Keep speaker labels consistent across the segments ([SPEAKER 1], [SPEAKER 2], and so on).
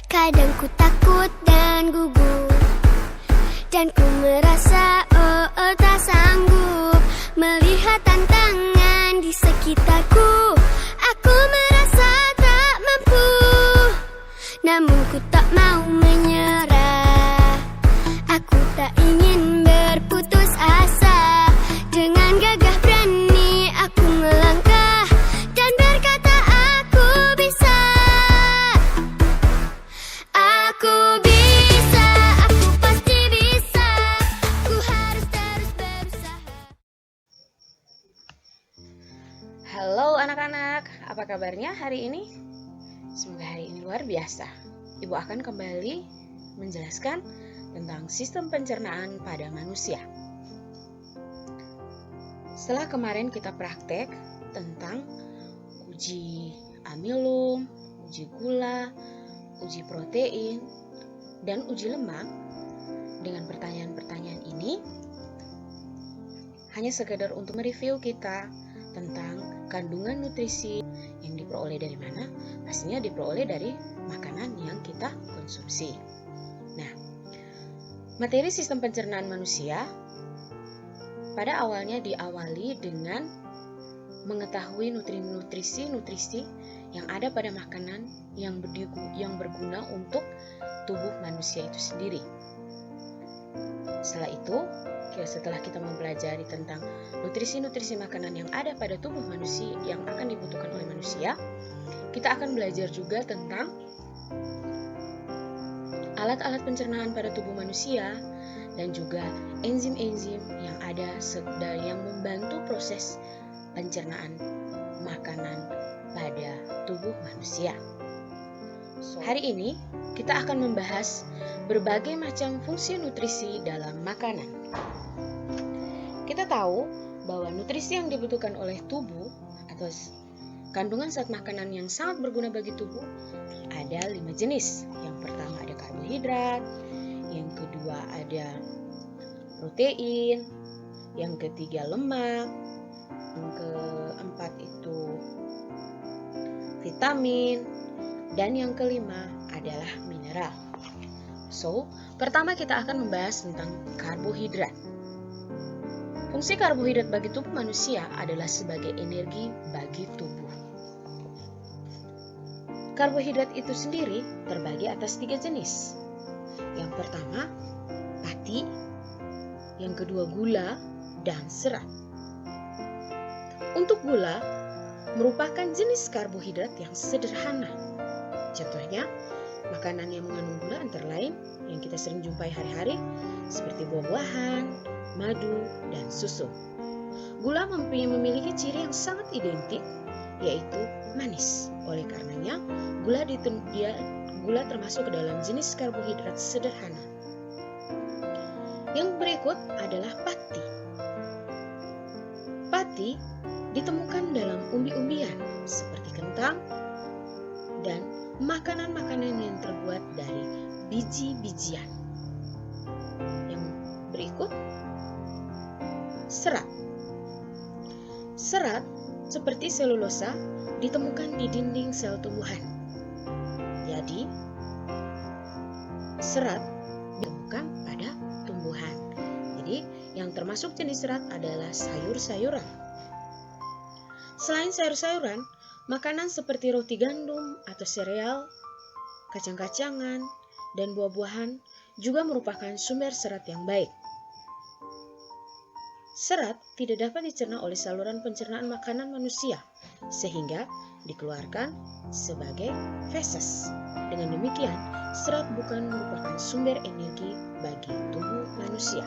[SPEAKER 1] Kadang ku takut dan gugup, dan ku merasa tak sanggup melihat tantangan di sekitarku. Aku merasa tak mampu, namun ku tak mau menyerah. Aku tak ingin berputus asa. Dengan gagah berani aku melangkah dan berkata aku bisa. Aku bisa, aku pasti bisa. Ku harus terus berusaha.
[SPEAKER 2] Halo anak-anak, apa kabarnya hari ini? Semoga hari ini luar biasa. Ibu akan kembali menjelaskan tentang sistem pencernaan pada manusia. Setelah kemarin kita praktek tentang uji amilum, uji gula, uji protein, dan uji lemak, dengan pertanyaan-pertanyaan ini hanya sekedar untuk mereview kita tentang kandungan nutrisi yang diperoleh dari mana. Pastinya diperoleh dari makanan yang kita konsumsi. Nah, materi sistem pencernaan manusia pada awalnya diawali dengan mengetahui nutrisi-nutrisi yang ada pada makanan yang berguna untuk tubuh manusia itu sendiri. Setelah kita mempelajari tentang nutrisi-nutrisi makanan yang ada pada tubuh manusia yang akan dibutuhkan oleh manusia, kita akan belajar juga tentang alat-alat pencernaan pada tubuh manusia dan juga enzim-enzim yang ada yang membantu proses pencernaan makanan pada tubuh manusia. Hari ini kita akan membahas berbagai macam fungsi nutrisi dalam makanan. Kita tahu bahwa nutrisi yang dibutuhkan oleh tubuh atau kandungan zat makanan yang sangat berguna bagi tubuh ada 5 jenis. Yang pertama ada karbohidrat, yang kedua ada protein, yang ketiga lemak, yang keempat itu vitamin, dan yang kelima adalah mineral. Pertama kita akan membahas tentang karbohidrat. Fungsi karbohidrat bagi tubuh manusia adalah sebagai energi bagi tubuh. Karbohidrat itu sendiri terbagi atas 3 jenis. Yang pertama, pati, yang kedua gula, dan serat. Untuk gula, merupakan jenis karbohidrat yang sederhana. Contohnya, makanan yang mengandung gula antara lain yang kita sering jumpai hari-hari seperti buah-buahan, madu, dan susu. Gula memiliki ciri yang sangat identik, yaitu manis. Oleh karenanya, gula termasuk ke dalam jenis karbohidrat sederhana. Yang berikut adalah pati. Pati ditemukan dalam umbi-umbian seperti kentang dan makanan-makanan yang terbuat dari biji-bijian. Yang berikut serat. Serat seperti selulosa ditemukan di dinding sel tumbuhan. Jadi, serat ditemukan pada tumbuhan. Jadi, yang termasuk jenis serat adalah sayur-sayuran. Selain sayur-sayuran, makanan seperti roti gandum atau sereal, kacang-kacangan, dan buah-buahan juga merupakan sumber serat yang baik. Serat tidak dapat dicerna oleh saluran pencernaan makanan manusia, sehingga dikeluarkan sebagai feses. Dengan demikian, serat bukan merupakan sumber energi bagi tubuh manusia.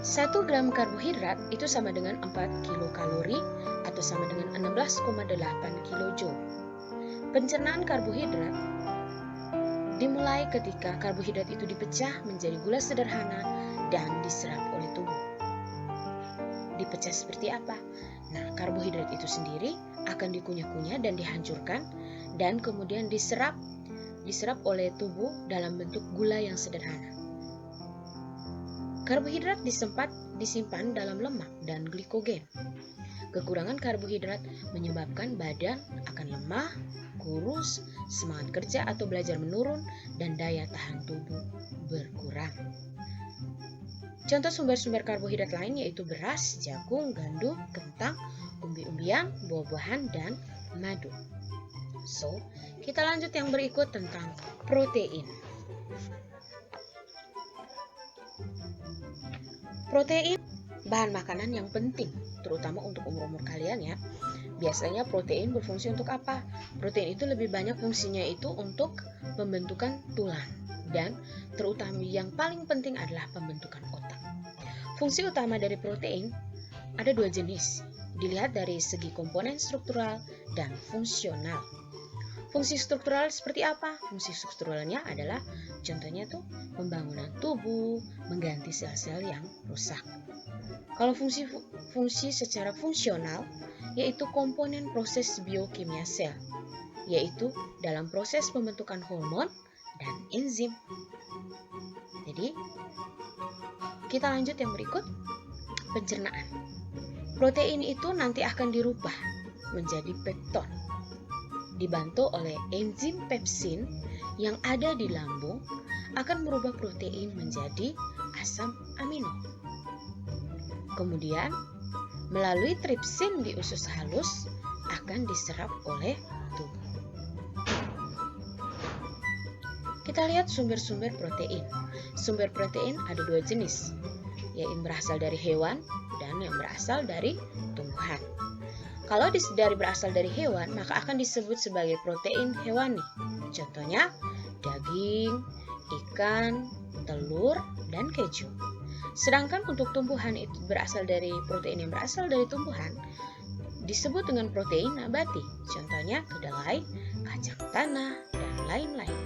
[SPEAKER 2] 1 gram karbohidrat itu sama dengan 4 kilokalori atau sama dengan 16,8 kilojoule. Pencernaan karbohidrat dimulai ketika karbohidrat itu dipecah menjadi gula sederhana dan diserap oleh tubuh. Dipecah seperti apa? Nah, karbohidrat itu sendiri akan dikunyah-kunyah dan dihancurkan dan kemudian diserap oleh tubuh dalam bentuk gula yang sederhana. Karbohidrat disimpan dalam lemak dan glikogen. Kekurangan karbohidrat menyebabkan badan akan lemah, kurus, semangat kerja atau belajar menurun, dan daya tahan tubuh berkurang. Contoh sumber-sumber karbohidrat lain yaitu beras, jagung, gandum, kentang, umbi-umbian, buah-buahan, dan madu. So, kita lanjut yang berikut tentang protein. Protein bahan makanan yang penting, terutama untuk umur-umur kalian ya. Biasanya protein berfungsi untuk apa? Protein itu lebih banyak fungsinya itu untuk pembentukan tulang, dan terutama yang paling penting adalah pembentukan otak. Fungsi utama dari protein ada dua jenis, dilihat dari segi komponen struktural dan fungsional. Fungsi struktural seperti apa? Fungsi strukturalnya adalah contohnya tuh pembangunan tubuh, mengganti sel-sel yang rusak. Kalau fungsi secara fungsional yaitu komponen proses biokimia sel, yaitu dalam proses pembentukan hormon dan enzim. Jadi, kita lanjut yang berikut, pencernaan. Protein itu nanti akan dirubah menjadi pepton, dibantu oleh enzim pepsin yang ada di lambung akan merubah protein menjadi asam amino. Kemudian, melalui tripsin di usus halus akan diserap oleh tubuh. Kita lihat sumber-sumber protein. Sumber protein ada dua jenis, yaitu berasal dari hewan dan yang berasal dari tumbuhan. Kalau berasal dari hewan, maka akan disebut sebagai protein hewani. Contohnya, daging, ikan, telur, dan keju. Sedangkan untuk tumbuhan itu berasal dari protein yang berasal dari tumbuhan disebut dengan protein nabati. Contohnya kedelai, kacang tanah, dan lain-lain.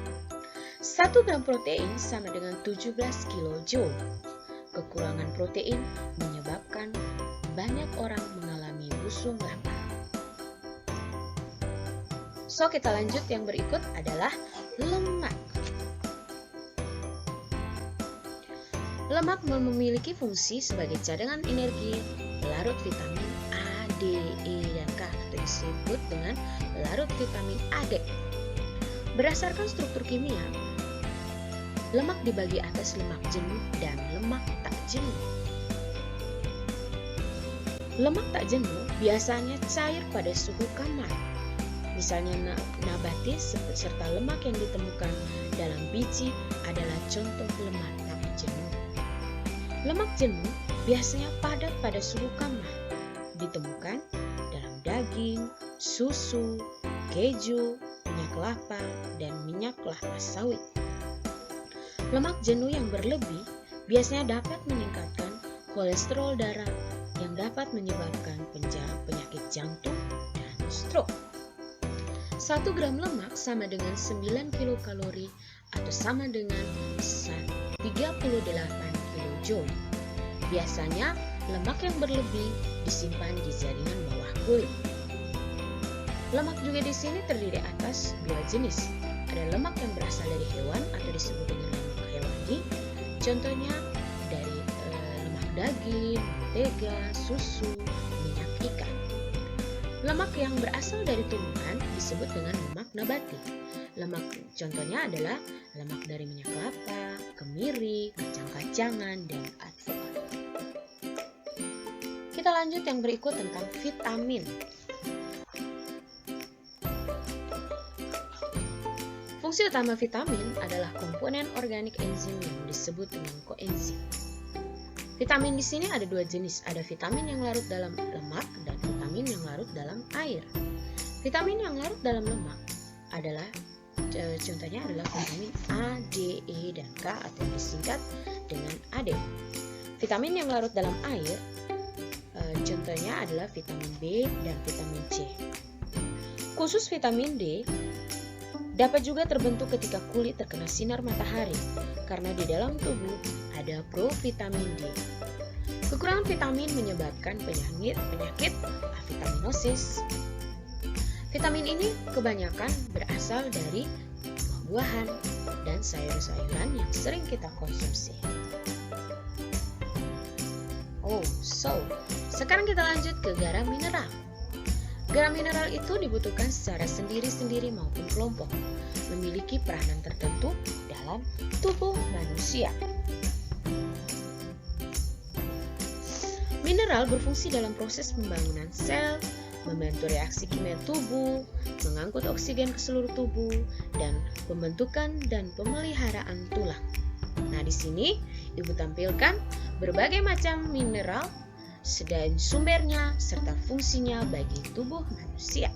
[SPEAKER 2] 1 gram protein sama dengan 17 kJ. Kekurangan protein menyebabkan banyak orang mengalami busung lapar. So, kita lanjut yang berikut adalah lemak. Lemak memiliki fungsi sebagai cadangan energi, pelarut vitamin A, D, E, dan K atau disebut dengan pelarut vitamin AD. Berdasarkan struktur kimia, lemak dibagi atas lemak jenuh dan lemak tak jenuh. Lemak tak jenuh biasanya cair pada suhu kamar. Misalnya nabati serta lemak yang ditemukan dalam biji adalah contoh lemak tak jenuh. Lemak jenuh biasanya padat pada suhu kamar, ditemukan dalam daging, susu, keju, minyak kelapa, dan minyak kelapa sawit. Lemak jenuh yang berlebih biasanya dapat meningkatkan kolesterol darah yang dapat menyebabkan penyakit jantung dan stroke. 1 gram lemak sama dengan 9 kilokalori atau sama dengan 38 kJ. Biasanya lemak yang berlebih disimpan di jaringan bawah kulit. Lemak juga di sini terdiri atas dua jenis. Ada lemak yang berasal dari hewan atau disebut dengan lemak hewani. Contohnya dari lemak daging, mentega, susu, minyak ikan. Lemak yang berasal dari tumbuhan disebut dengan lemak nabati. Lemak contohnya adalah lemak dari minyak kelapa, kemiri, kacang-kacangan, dan avokado. Kita lanjut yang berikut tentang vitamin. Fungsi utama vitamin adalah komponen organik enzim yang disebut dengan koenzim. Vitamin di sini ada dua jenis, ada vitamin yang larut dalam lemak dan vitamin yang larut dalam air. Vitamin yang larut dalam lemak adalah contohnya adalah vitamin A, D, E, dan K atau disingkat dengan AD. Vitamin yang larut dalam air contohnya adalah vitamin B dan vitamin C. Khusus vitamin D dapat juga terbentuk ketika kulit terkena sinar matahari karena di dalam tubuh ada provitamin D. Kekurangan vitamin menyebabkan penyakit avitaminosis. Vitamin ini kebanyakan berasal dari buah-buahan dan sayur-sayuran yang sering kita konsumsi. Sekarang kita lanjut ke garam mineral. Garam mineral itu dibutuhkan secara sendiri-sendiri maupun kelompok, memiliki peranan tertentu dalam tubuh manusia. Mineral berfungsi dalam proses pembangunan sel, membantu reaksi kimia tubuh, mengangkut oksigen ke seluruh tubuh, dan pembentukan dan pemeliharaan tulang. Nah, di sini Ibu tampilkan berbagai macam mineral dan sumbernya serta fungsinya bagi tubuh manusia.